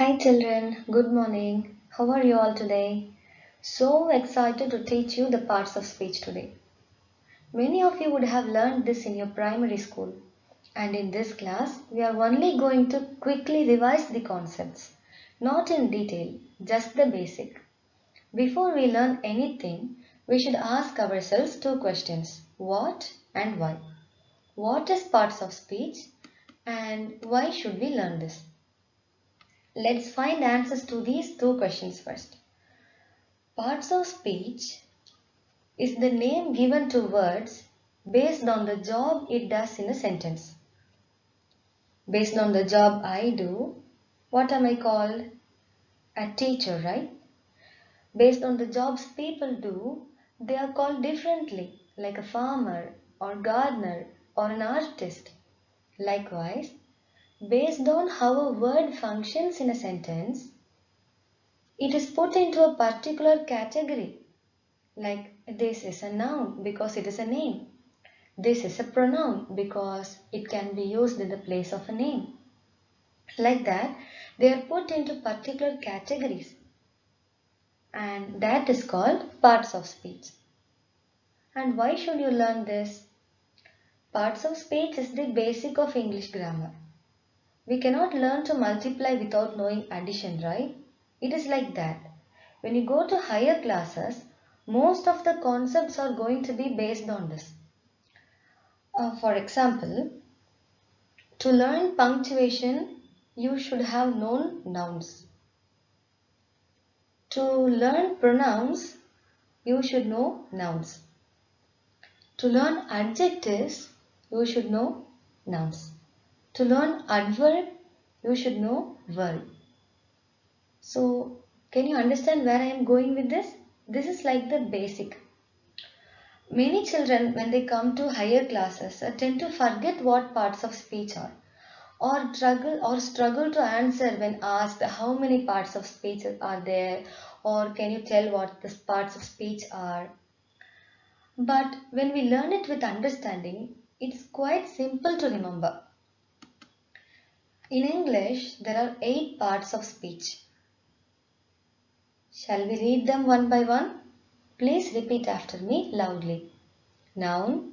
Hi children, good morning. How are you all today? So excited to teach you the parts of speech today. Many of you would have learned this in your primary school. And in this class, we are only going to quickly revise the concepts. Not in detail, just the basic. Before we learn anything, we should ask ourselves two questions. What and why? What is parts of speech? And why should we learn this? Let's find answers to these two questions first. Parts of speech is the name given to words based on the job it does in a sentence. Based on the job I do, what am I called? A teacher, right? Based on the jobs people do, they are called differently, like a farmer or gardener or an artist. Likewise, based on how a word functions in a sentence, it is put into a particular category. Like this is a noun because it is a name. This is a pronoun because it can be used in the place of a name. Like that, they are put into particular categories, and that is called parts of speech. And why should you learn this? Parts of speech is the basic of English grammar. We cannot learn to multiply without knowing addition, right? It is like that. When you go to higher classes, most of the concepts are going to be based on this. For example, to learn punctuation, you should have known nouns. To learn pronouns, you should know nouns. To learn adjectives, you should know nouns. To learn adverb, you should know verb. So, can you understand where I am going with this? This is like the basic. Many children, when they come to higher classes, tend to forget what parts of speech are, or struggle to answer when asked how many parts of speech are there, or can you tell what the parts of speech are. But when we learn it with understanding, it's quite simple to remember. In English, there are 8 parts of speech. Shall we read them one by one? Please repeat after me loudly. Noun,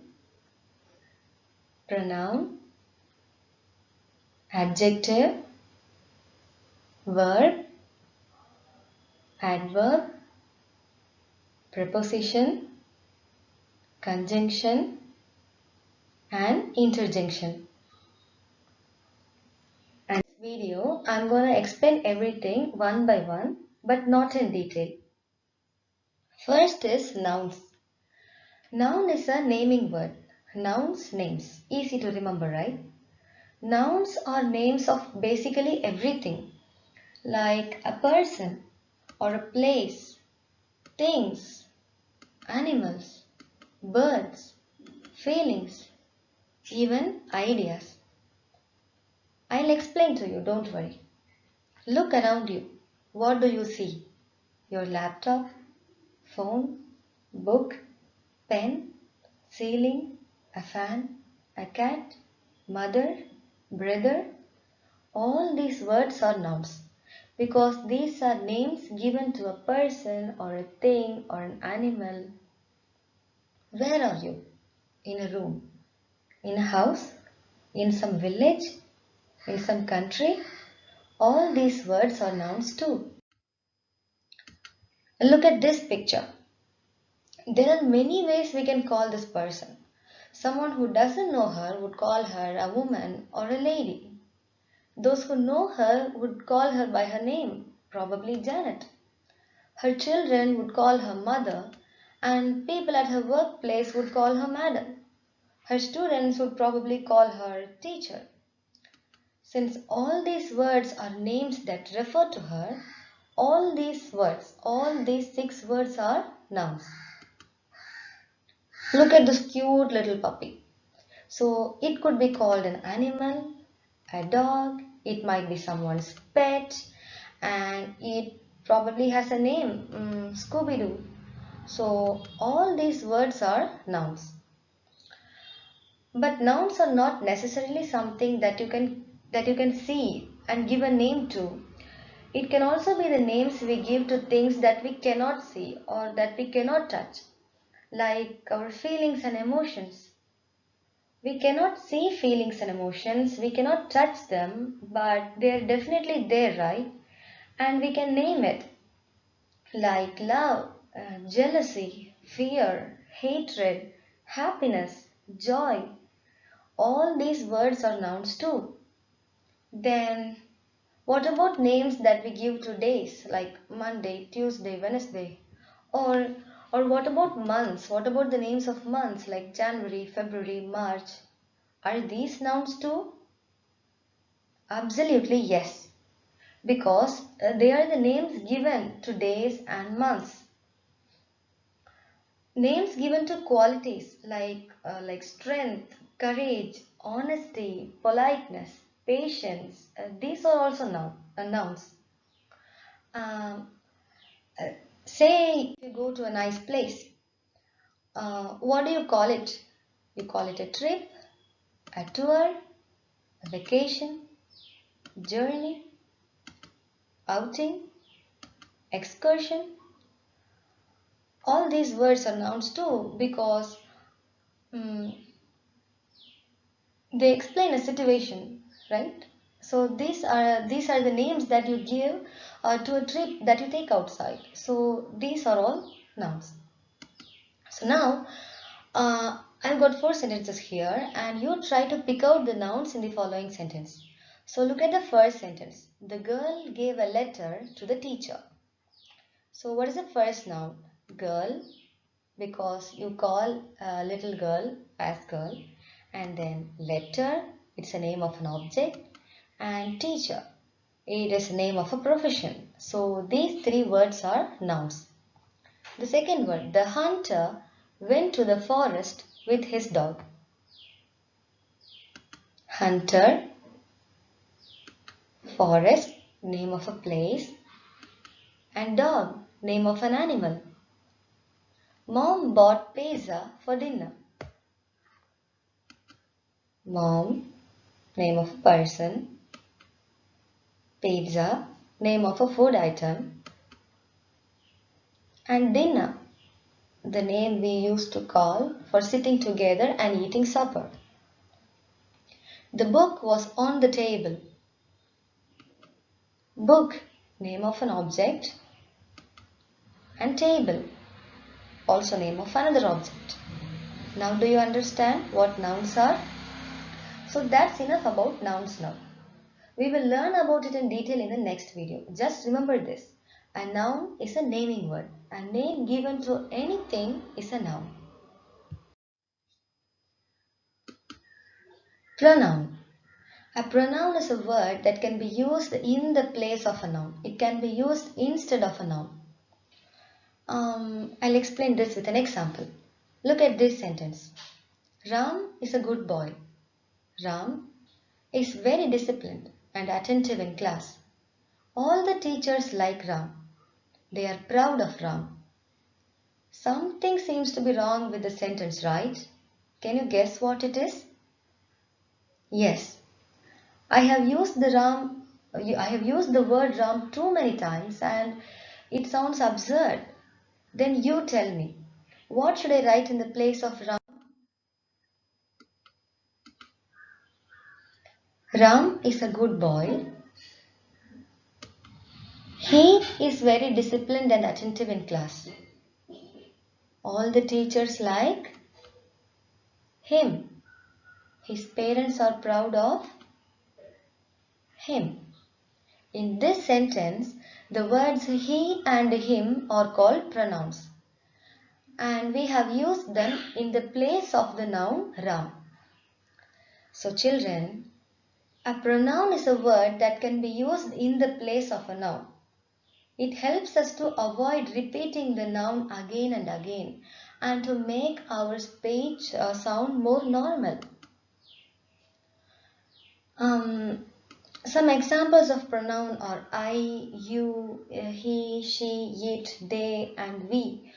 pronoun, adjective, verb, adverb, preposition, conjunction, and interjection. And in this video, I'm going to explain everything one by one, but not in detail. First is nouns. Noun is a naming word. Nouns, names. Easy to remember, right? Nouns are names of basically everything, like a person or a place, things, animals, birds, feelings, even ideas. I'll explain to you, don't worry. Look around you. What do you see? Your laptop, phone, book, pen, ceiling, a fan, a cat, mother, brother. All these words are nouns because these are names given to a person or a thing or an animal. Where are you? In a room, in a house, in some village, in some country. All these words are nouns too. Look at this picture. There are many ways we can call this person. Someone who doesn't know her would call her a woman or a lady. Those who know her would call her by her name, probably Janet. Her children would call her mother, and people at her workplace would call her madam. Her students would probably call her teacher. Since all these words are names that refer to her, all these 6 words are nouns. Look at this cute little puppy. So it could be called an animal, a dog, it might be someone's pet, and it probably has a name, Scooby-Doo. So all these words are nouns. But nouns are not necessarily something that you can see and give a name to. It can also be the names we give to things that we cannot see or that we cannot touch, like our feelings and emotions. We cannot see feelings and emotions, we cannot touch them, but they are definitely there, right? And we can name it, like love, jealousy, fear, hatred, happiness, joy. All these words are nouns too. Then, what about names that we give to days like Monday, Tuesday, Wednesday? Or, or what about months? What about the names of months like January, February, March? Are these nouns too? Absolutely yes, because they are the names given to days and months. Names given to qualities like strength, courage, honesty, politeness, patience. These are also nouns. Um, uh, Say you go to a nice place. What do you call it? You call it a trip, a tour, a vacation, journey, outing, excursion. All these words are nouns too because mm, they explain a situation, right? So these are the names that you give to a trip that you take outside. So these are all nouns. So now I've got four sentences here, and you try to pick out the nouns in the following sentence. So look at the first sentence. The girl gave a letter to the teacher. So what is the first noun? Girl, because you call a little girl as girl, and then letter, it's a name of an object, and teacher, it is the name of a profession. So these three words are nouns. The second word, the hunter went to the forest with his dog. Hunter, forest, name of a place, and dog, name of an animal. Mom bought pizza for dinner. Mom, name of a person. Pizza, name of a food item. And dinner, the name we used to call for sitting together and eating supper. The book was on the table. Book, name of an object. And table, also name of another object. Now do you understand what nouns are? So that's enough about nouns now. We will learn about it in detail in the next video. Just remember this. A noun is a naming word. A name given to anything is a noun. Pronoun. A pronoun is a word that can be used in the place of a noun. It can be used instead of a noun. I'll explain this with an example. Look at this sentence. Ram is a good boy. Ram is very disciplined and attentive in class. All the teachers like Ram. They are proud of Ram. Something seems to be wrong with the sentence, right? Can you guess what it is? Yes, I have used the word Ram too many times and it sounds absurd. Then you tell me, what should I write in the place of Ram? Ram is a good boy. He is very disciplined and attentive in class. All the teachers like him. His parents are proud of him. In this sentence, the words he and him are called pronouns, and we have used them in the place of the noun Ram. So children, a pronoun is a word that can be used in the place of a noun. It helps us to avoid repeating the noun again and again and to make our speech sound more normal. Some examples of pronoun are I, you, he, she, it, they, and we.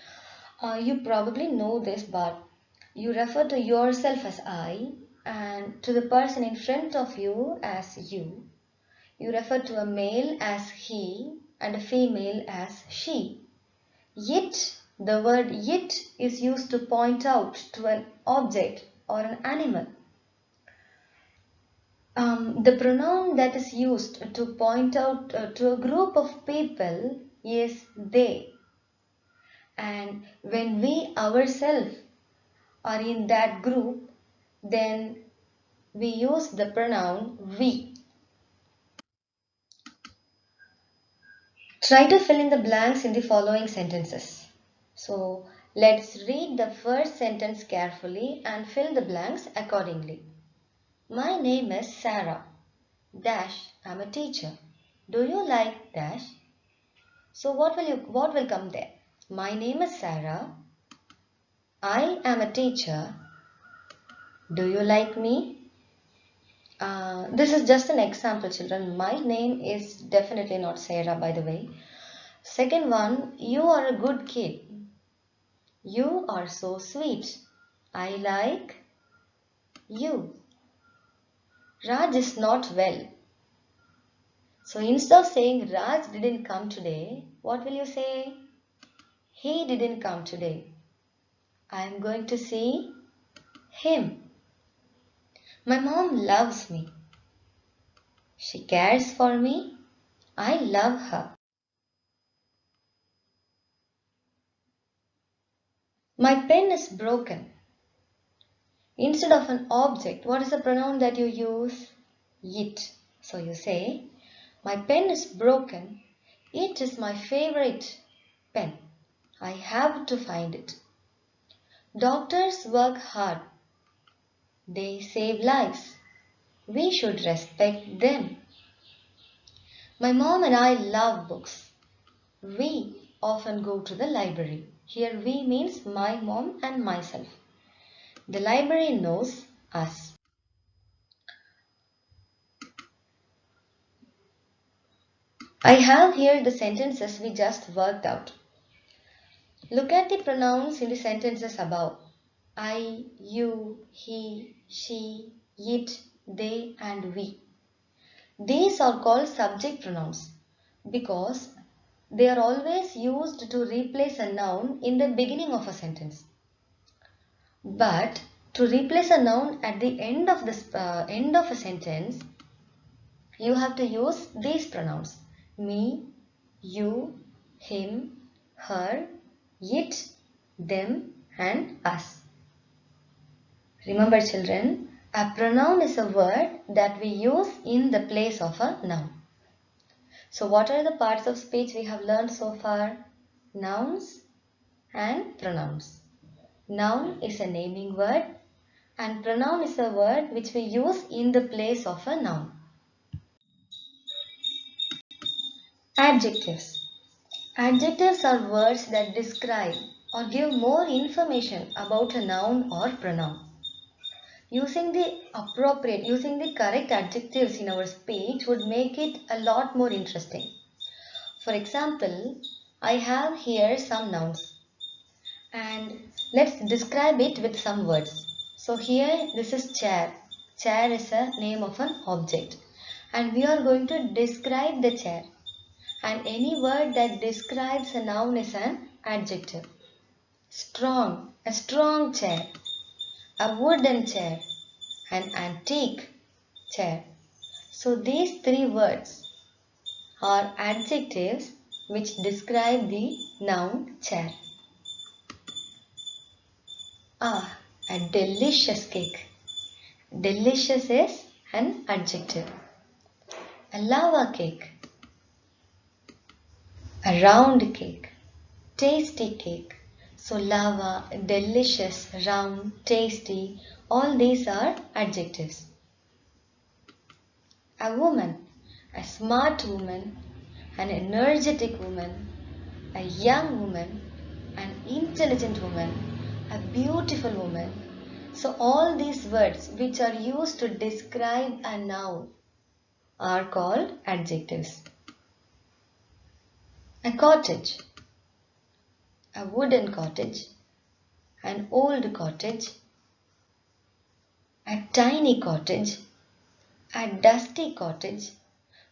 You probably know this, but you refer to yourself as I and to the person in front of you as you. you refer to a male as he and a female as she. It, the word it is used to point out to an object or an animal. The pronoun that is used to point out to a group of people is they. And when we ourselves are in that group, then we use the pronoun we. Try to fill in the blanks in the following sentences. So let's read the first sentence carefully and fill the blanks accordingly. My name is Sarah. Dash, I'm a teacher. Do you like dash? So what will come there? My name is Sarah. I am a teacher. Do you like me? This is just an example, children. My name is definitely not Sarah, by the way. Second one, you are a good kid. You are so sweet. I like you. Raj is not well. So instead of saying Raj didn't come today, what will you say? He didn't come today. I am going to see him. My mom loves me. She cares for me. I love her. My pen is broken. Instead of an object, what is the pronoun that you use? It. So you say, my pen is broken. It is my favorite pen. I have to find it. Doctors work hard. They save lives. We should respect them. My mom and I love books. We often go to the library. Here we means my mom and myself. The library knows us. I have here the sentences we just worked out. Look at the pronouns in the sentences above. I, you, he, she, it, they and we. These are called subject pronouns because they are always used to replace a noun in the beginning of a sentence. But to replace a noun at the end of a sentence, you have to use these pronouns: me, you, him, her, it, them, and us. Remember, children, a pronoun is a word that we use in the place of a noun. So what are the parts of speech we have learned so far? Nouns and pronouns. Noun is a naming word and pronoun is a word which we use in the place of a noun. Adjectives. Adjectives are words that describe or give more information about a noun or pronoun. Using the correct adjectives in our speech would make it a lot more interesting. For example, I have here some nouns and let's describe it with some words. So here this is chair. Chair is a name of an object and we are going to describe the chair. And any word that describes a noun is an adjective. Strong, a strong chair. A wooden chair, an antique chair. So these three words are adjectives which describe the noun chair. A delicious cake. Delicious is an adjective. A lava cake. A round cake. Tasty cake. So lava, delicious, round, tasty, all these are adjectives. A woman, a smart woman, an energetic woman, a young woman, an intelligent woman, a beautiful woman. So all these words which are used to describe a noun are called adjectives. A cottage, a wooden cottage, an old cottage, a tiny cottage, a dusty cottage.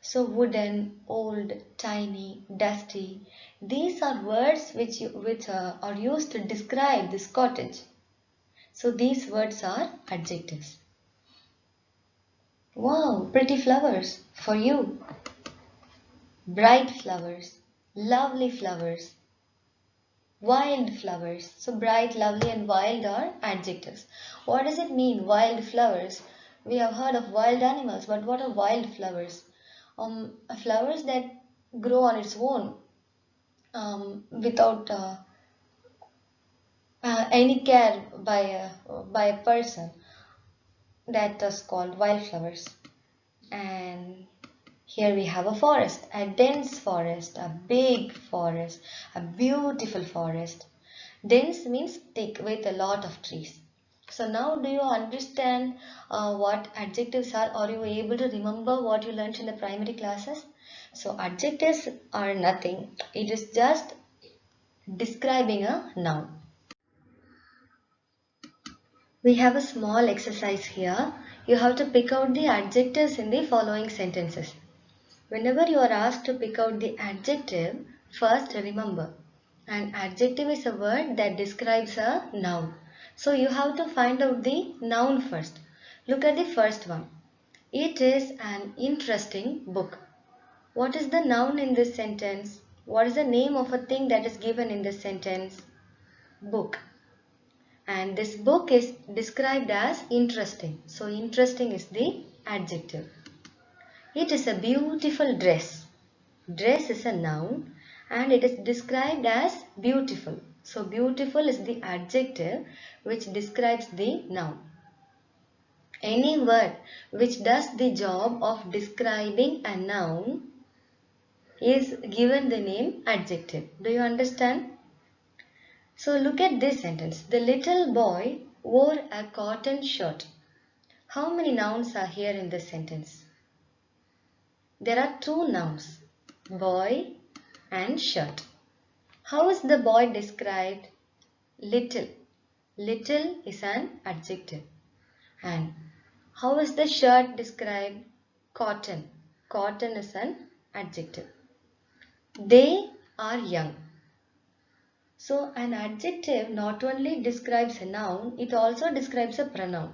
So wooden, old, tiny, dusty. These are words which are used to describe this cottage. So these words are adjectives. Wow, pretty flowers for you. Bright flowers, lovely flowers, wild flowers. So bright, lovely and wild are adjectives. What does it mean, wild flowers? We have heard of wild animals, but what are wild flowers? Flowers that grow on its own without any care by a person. That is called wildflowers. And here we have a forest, a dense forest, a big forest, a beautiful forest. Dense means thick with a lot of trees. So now do you understand what adjectives are? Are you able to remember what you learned in the primary classes? So adjectives are nothing. It is just describing a noun. We have a small exercise here. You have to pick out the adjectives in the following sentences. Whenever you are asked to pick out the adjective, first remember, an adjective is a word that describes a noun. So you have to find out the noun first. Look at the first one. It is an interesting book. What is the noun in this sentence? What is the name of a thing that is given in this sentence? Book. And this book is described as interesting. So interesting is the adjective. It is a beautiful dress. Dress is a noun and it is described as beautiful. So beautiful is the adjective which describes the noun. Any word which does the job of describing a noun is given the name adjective. Do you understand? So look at this sentence. The little boy wore a cotton shirt. How many nouns are here in this sentence? There are two nouns, boy and shirt. How is the boy described? Little. Little is an adjective. And how is the shirt described? Cotton. Cotton is an adjective. They are young. So an adjective not only describes a noun, it also describes a pronoun.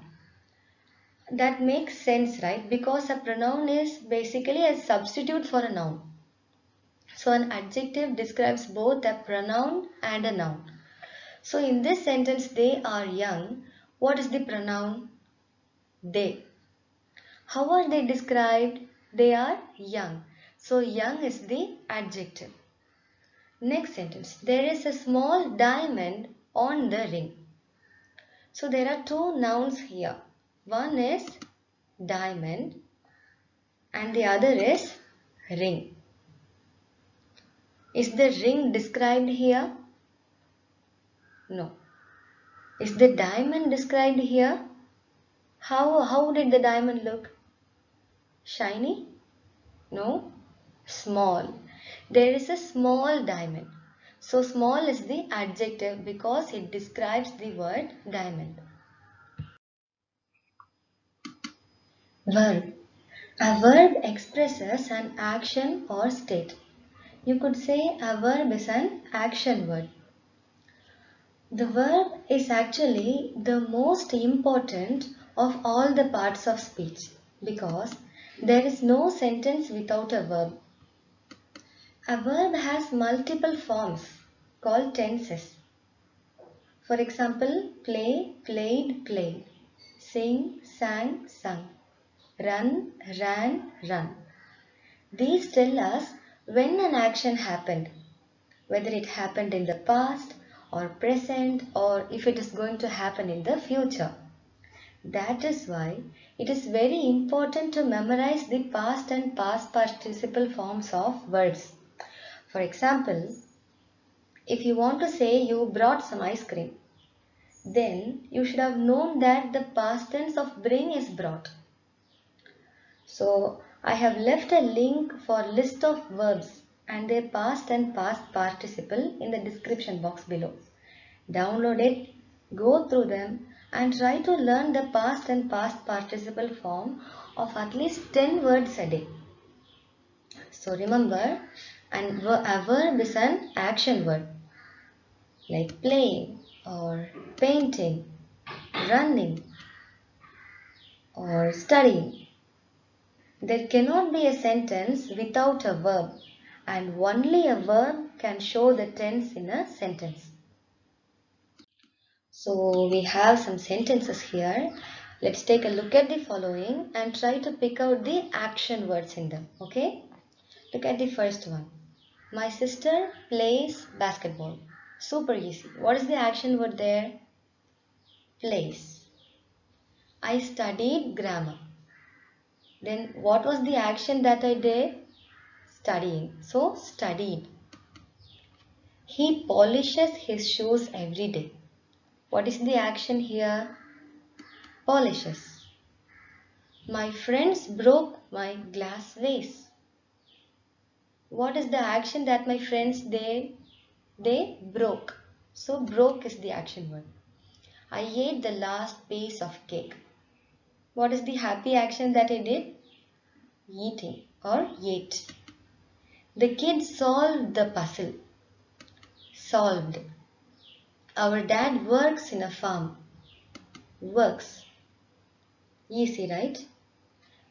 That makes sense, right? Because a pronoun is basically a substitute for a noun. So an adjective describes both a pronoun and a noun. So in this sentence, they are young. What is the pronoun? They. How are they described? They are young. So young is the adjective. Next sentence. There is a small diamond on the ring. So there are two nouns here. One is diamond and the other is ring. Is the ring described here? No. Is the diamond described here? How did the diamond look? Shiny? No. Small. There is a small diamond. So small is the adjective because it describes the word diamond. Verb. A verb expresses an action or state. You could say a verb is an action word. The verb is actually the most important of all the parts of speech because there is no sentence without a verb. A verb has multiple forms called tenses. For example, play, played, played, sing, sang, sung, run, ran, run. These tell us when an action happened, whether it happened in the past or present or if it is going to happen in the future. That is why it is very important to memorize the past and past participle forms of verbs. For example, if you want to say you brought some ice cream, then you should have known that the past tense of bring is brought. So I have left a link for list of verbs and their past and past participle in the description box below. Download it, go through them and try to learn the past and past participle form of at least 10 words a day. So remember, a verb is an action word like playing or painting, running or studying. There cannot be a sentence without a verb, and only a verb can show the tense in a sentence. So we have some sentences here. Let's take a look at the following and try to pick out the action words in them. Okay? Look at the first one. My sister plays basketball. Super easy. What is the action word there? Plays. I studied grammar. Then what was the action that I did? Studying. So studied. He polishes his shoes every day. What is the action here? Polishes. My friends broke my glass vase. What is the action that my friends did? They broke. So broke is the action word. I ate the last piece of cake. What is the happy action that I did? Eating or ate. The kids solved the puzzle. Solved. Our dad works in a farm. Works. Easy, right?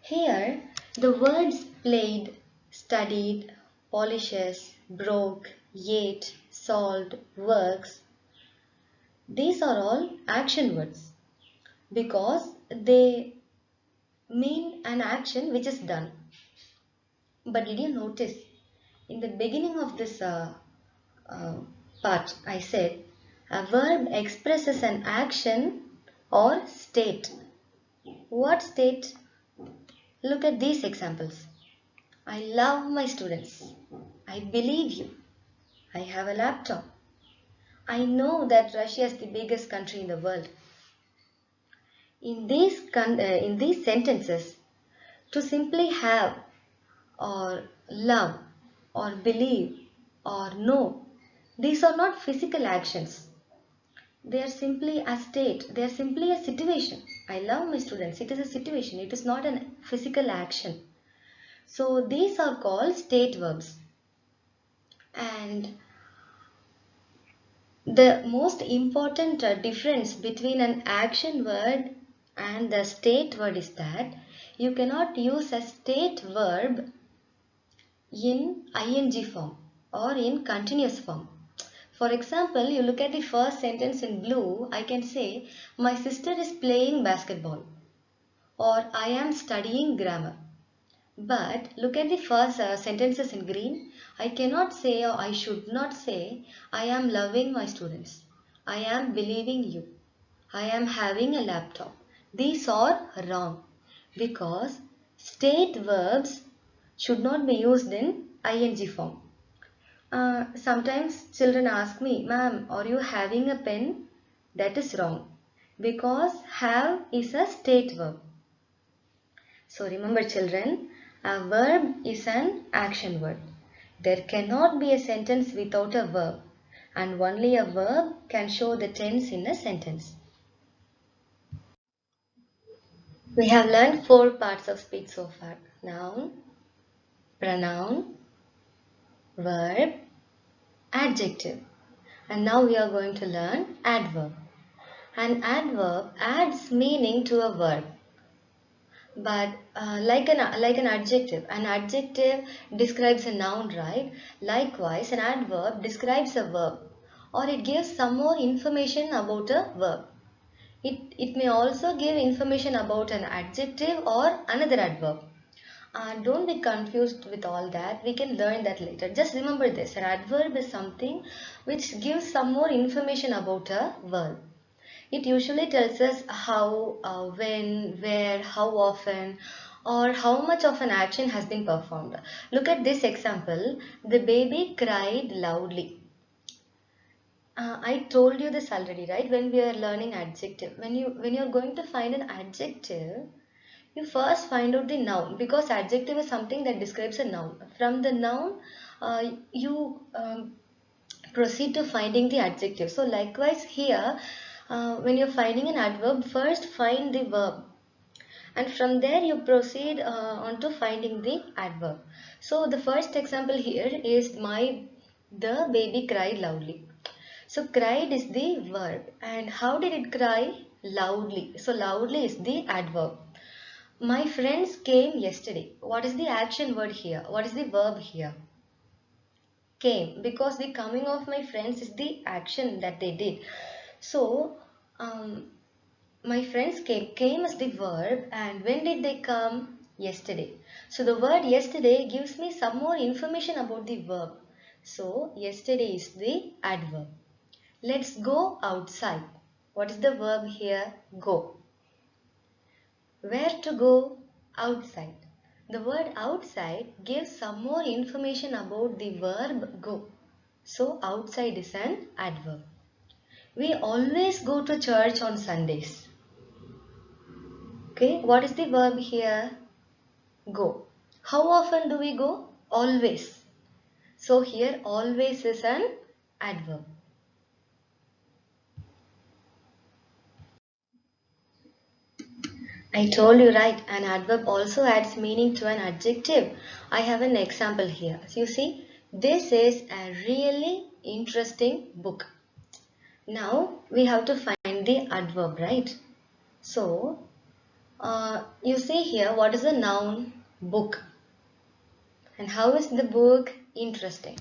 Here, the words played, studied, polishes, broke, ate, solved, works. These are all action words because they mean an action which is done. But did you notice in the beginning of this uh, part I said a verb expresses an action or state. What state? Look at these examples. I love my students. I believe you. I have a laptop. I know that Russia is the biggest country in the world. In these sentences, to simply have or love or believe or know, these are not physical actions. They are simply a state. They are simply a situation. I love my students. It is a situation. It is not a physical action. So these are called state verbs. And the most important difference between an action word and the state word is that you cannot use a state verb in ing form or in continuous form. For example, you look at the first sentence in blue, I can say, my sister is playing basketball or I am studying grammar. But look at the first sentences in green. I cannot say or I should not say I am loving my students. I am believing you. I am having a laptop. These are wrong because state verbs should not be used in ing form. Sometimes children ask me, ma'am, are you having a pen? That is wrong because have is a state verb. So remember children, a verb is an action word. There cannot be a sentence without a verb and only a verb can show the tense in a sentence. We have learned 4 parts of speech so far. Noun, pronoun, verb, adjective. And now we are going to learn adverb. An adverb adds meaning to a verb. But like an adjective describes a noun, right? Likewise, an adverb describes a verb, or it gives some more information about a verb. It may also give information about an adjective or another adverb. Don't be confused with all that. We can learn that later. Just remember this: an adverb is something which gives some more information about a verb. It usually tells us how, when, where, how often, or how much of an action has been performed. Look at this example. The baby cried loudly. I told you this already, right? When we are learning adjective, when you're going to find an adjective, you first find out the noun because adjective is something that describes a noun. From the noun, you proceed to finding the adjective. So likewise here, when you're finding an adverb, first find the verb and from there you proceed on to finding the adverb. So the first example here is the baby cried loudly. So cried is the verb, and how did it cry? Loudly. So loudly is the adverb. My friends came yesterday. What is the action word here? What is the verb here? Came, because the coming of my friends is the action that they did. So my friends came as the verb, and when did they come? Yesterday. So the word yesterday gives me some more information about the verb. So yesterday is the adverb. Let's go outside. What is the verb here? Go. Where to go? Outside. The word outside gives some more information about the verb go. So outside is an adverb. We always go to church on Sundays. Okay, what is the verb here? Go. How often do we go? Always. So here always is an adverb. I told you, right, an adverb also adds meaning to an adjective. I have an example here. So you see, this is a really interesting book. Now we have to find the adverb, right? So you see here, what is the noun? Book. And how is the book? Interesting.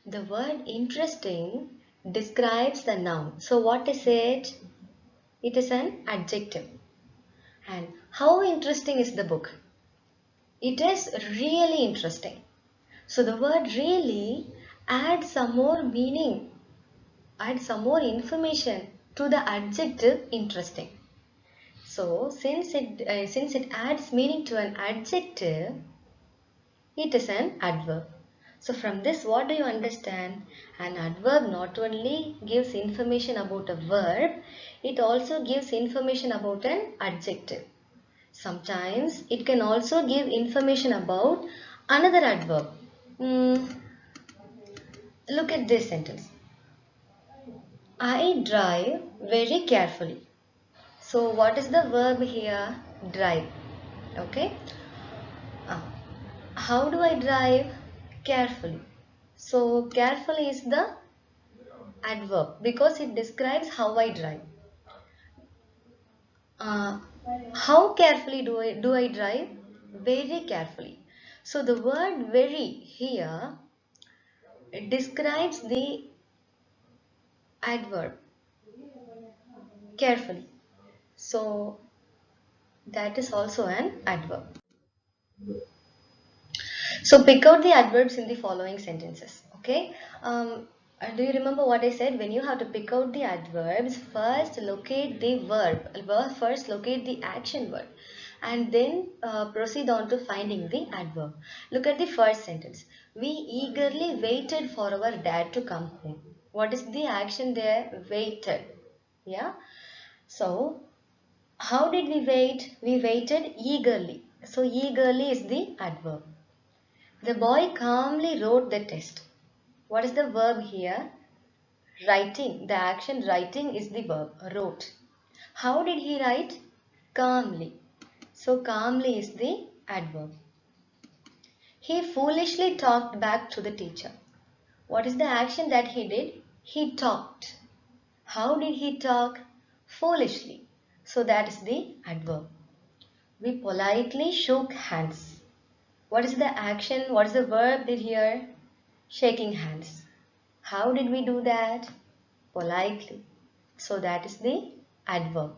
The word interesting describes the noun. So what is it? It is an adjective. And how interesting is the book? It is really interesting. So the word really adds some more meaning, adds some more information to the adjective interesting. So since it adds meaning to an adjective, it is an adverb. So from this, what do you understand? An adverb not only gives information about a verb, it also gives information about an adjective. Sometimes it can also give information about another adverb. Look at this sentence. I drive very carefully. So what is the verb here? Drive. Okay. Uh, how do I drive? Carefully. So carefully is the adverb because it describes how I drive. Uh, how carefully do I drive? Very carefully. So the word very here, it describes the adverb carefully. So that is also an adverb. So pick out the adverbs in the following sentences. Okay. Do you remember what I said? When you have to pick out the adverbs, first locate the verb. First locate the action word, and then proceed on to finding the adverb. Look at the first sentence. We eagerly waited for our dad to come home. What is the action there? Waited. Yeah. So how did we wait? We waited eagerly. So eagerly is the adverb. The boy calmly wrote the test. What is the verb here? Writing. The action writing is the verb. Wrote. How did he write? Calmly. So calmly is the adverb. He foolishly talked back to the teacher. What is the action that he did? He talked. How did he talk? Foolishly. So that is the adverb. We politely shook hands. What is the action? What is the verb did here? Shaking hands. How did we do that? Politely. So that is the adverb.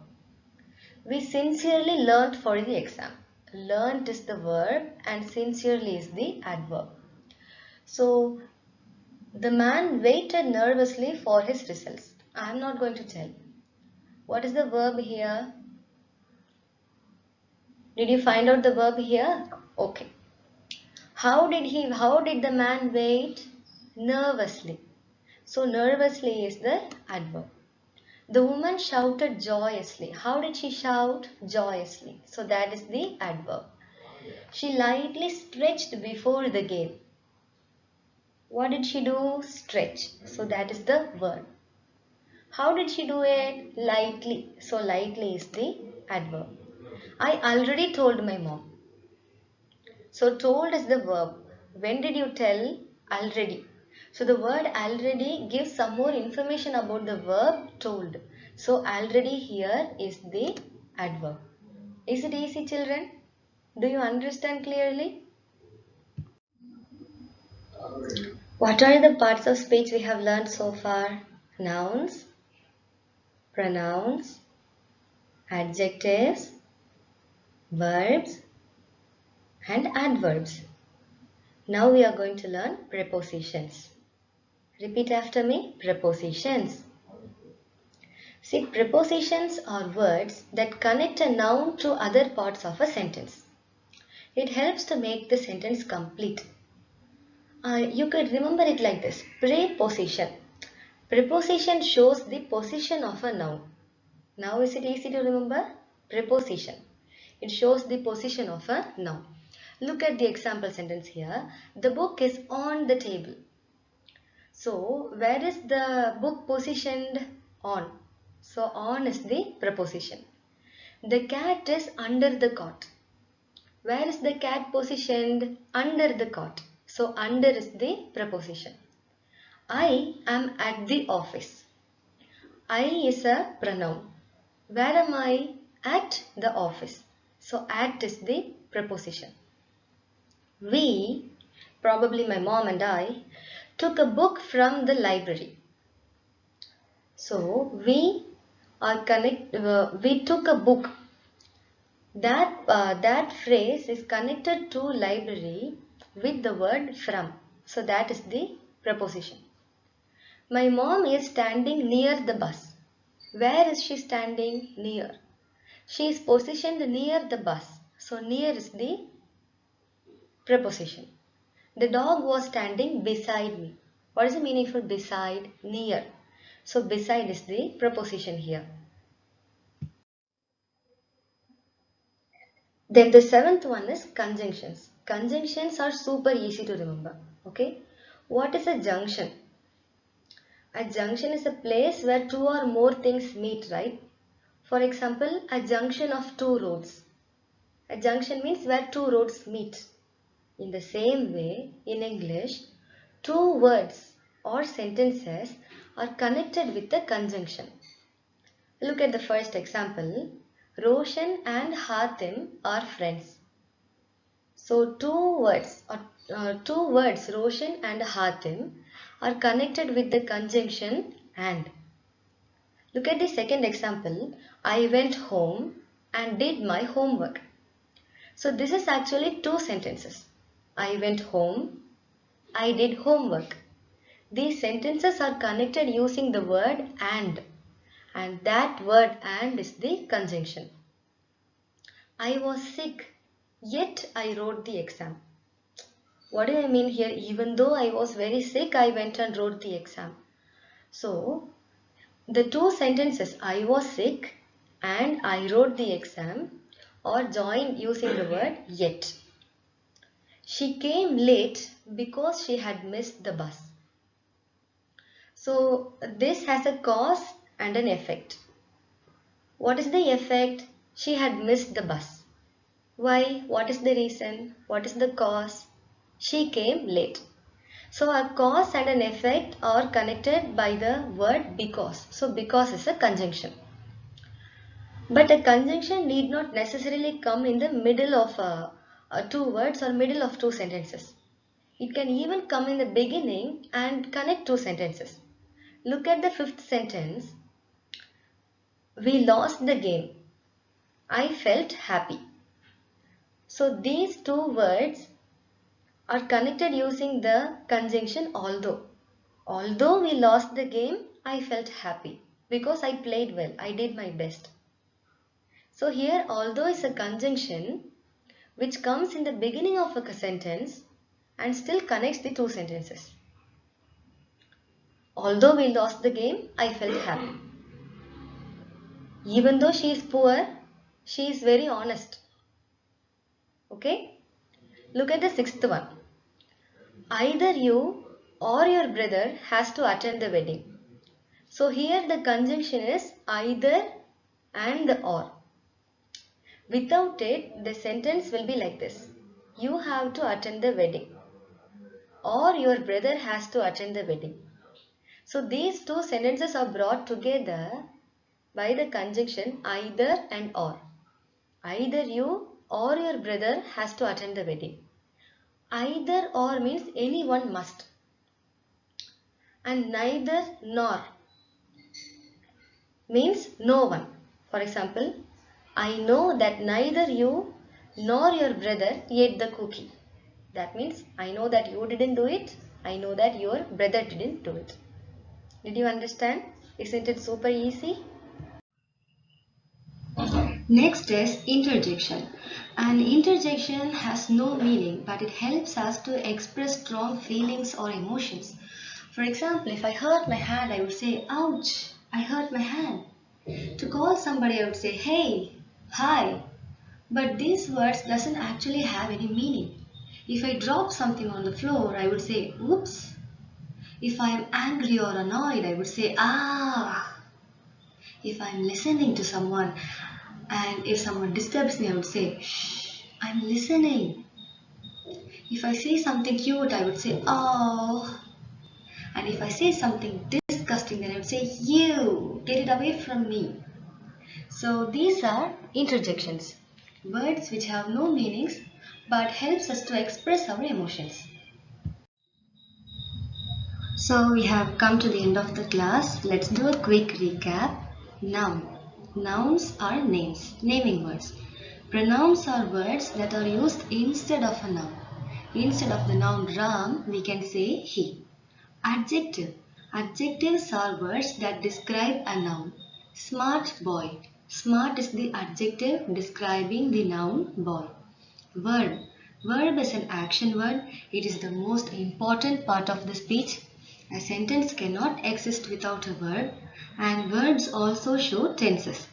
We sincerely learnt for the exam. Learnt is the verb and sincerely is the adverb. So the man waited nervously for his results. I am not going to tell. What is the verb here? Did you find out the verb here? Okay. How did the man wait? Nervously. So nervously is the adverb. The woman shouted joyously. How did she shout? Joyously. So that is the adverb. She lightly stretched before the game. What did she do? Stretch. So that is the verb. How did she do it? Lightly. So lightly is the adverb. I already told my mom. So told is the verb. When did you tell? Already. So the word already gives some more information about the verb told. So already here is the adverb. Is it easy, children? Do you understand clearly? What are the parts of speech we have learned so far? Nouns, pronouns, adjectives, verbs, and adverbs. Now we are going to learn prepositions. Repeat after me. Prepositions. See, prepositions are words that connect a noun to other parts of a sentence. It helps to make the sentence complete. You could remember it like this. Preposition. Preposition shows the position of a noun. Now is it easy to remember? Preposition. It shows the position of a noun. Look at the example sentence here. The book is on the table. So, where is the book positioned? On. So, on is the preposition. The cat is under the cot. Where is the cat positioned? Under the cot. So, under is the preposition. I am at the office. I is a pronoun. Where am I? At the office. So, at is the preposition. We, probably my mom and I, took a book from the library. So, we took a book. That phrase is connected to library with the word from. So, that is the preposition. My mom is standing near the bus. Where is she standing? Near. She is positioned near the bus. So, near is the preposition. The dog was standing beside me. What is the meaning for beside? Near. So, beside is the preposition here. Then the seventh one is conjunctions. Conjunctions are super easy to remember. Okay. What is a junction? A junction is a place where two or more things meet, right? For example, a junction of two roads. A junction means where two roads meet. In the same way, in English, two words or sentences are connected with a conjunction. Look at the first example. Roshan and Hatim are friends. So two words, Roshan and Hatim, are connected with the conjunction and. Look at the second example. I went home and did my homework. So this is actually two sentences. I went home, I did homework. These sentences are connected using the word and that word and is the conjunction. I was sick, yet I wrote the exam. What do I mean here? Even though I was very sick, I went and wrote the exam. So, the two sentences, I was sick and I wrote the exam, are joined using the word yet. She came late because she had missed the bus. So, this has a cause and an effect. What is the effect? She had missed the bus. Why? What is the reason? What is the cause? She came late. So a cause and an effect are connected by the word because. So because is a conjunction. But a conjunction need not necessarily come in the middle of two words or middle of two sentences. It can even come in the beginning and connect two sentences. Look at the fifth sentence. We lost the game. I felt happy. So these two words are connected using the conjunction although. Although we lost the game, I felt happy because I played well. I did my best. So here although is a conjunction which comes in the beginning of a sentence and still connects the two sentences. Although we lost the game, I felt happy. Even though she is poor, she is very honest. Okay? Look at the sixth one. Either you or your brother has to attend the wedding. So here the conjunction is either and or. Without it, the sentence will be like this. You have to attend the wedding. Or your brother has to attend the wedding. So these two sentences are brought together by the conjunction either and or. Either you or your brother has to attend the wedding. Either or means anyone must. And neither nor means no one. For example, I know that neither you nor your brother ate the cookie. That means I know that you didn't do it. I know that your brother didn't do it. Did you understand? Isn't it super easy? Next is interjection. An interjection has no meaning, but it helps us to express strong feelings or emotions. For example, if I hurt my hand, I would say, ouch, I hurt my hand. To call somebody, I would say, hey, hi. But these words doesn't actually have any meaning. If I drop something on the floor, I would say, oops. If I am angry or annoyed, I would say, ah. If I am listening to someone and if someone disturbs me, I would say, shh, I'm listening. If I say something cute, I would say, oh. And if I say something disgusting, then I would say, you, get it away from me. So these are interjections, words which have no meanings but helps us to express our emotions. So we have come to the end of the class. Let's do a quick recap. Noun. Nouns are names, naming words. Pronouns are words that are used instead of a noun. Instead of the noun Ram, we can say he. Adjective. Adjectives are words that describe a noun. Smart boy. Smart is the adjective describing the noun boy. Verb. Verb is an action word. It is the most important part of the speech. A sentence cannot exist without a verb, and verbs also show tenses.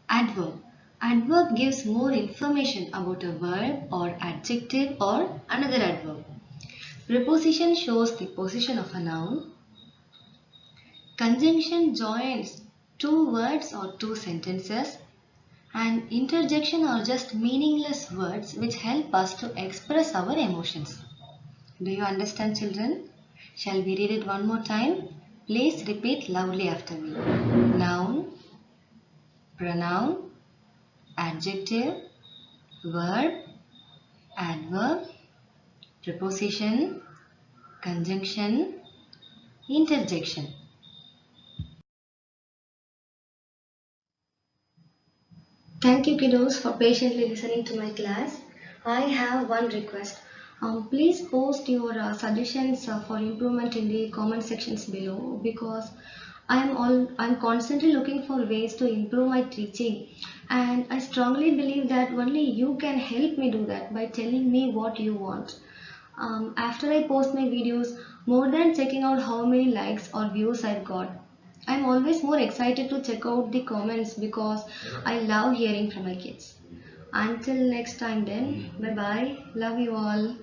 Adverb. Adverb gives more information about a verb or adjective or another adverb. Preposition shows the position of a noun. Conjunction joins two words or two sentences. And interjection are just meaningless words which help us to express our emotions. Do you understand, children? Shall we read it one more time? Please repeat loudly after me. Noun, pronoun, adjective, verb, adverb, preposition, conjunction, interjection. Thank you, kiddos, for patiently listening to my class. I have one request. Please post your suggestions for improvement in the comment sections below, because I'm constantly looking for ways to improve my teaching, and I strongly believe that only you can help me do that by telling me what you want. After I post my videos, more than checking out how many likes or views I've got, I'm always more excited to check out the comments because I love hearing from my kids. Until next time then, bye bye. Love you all.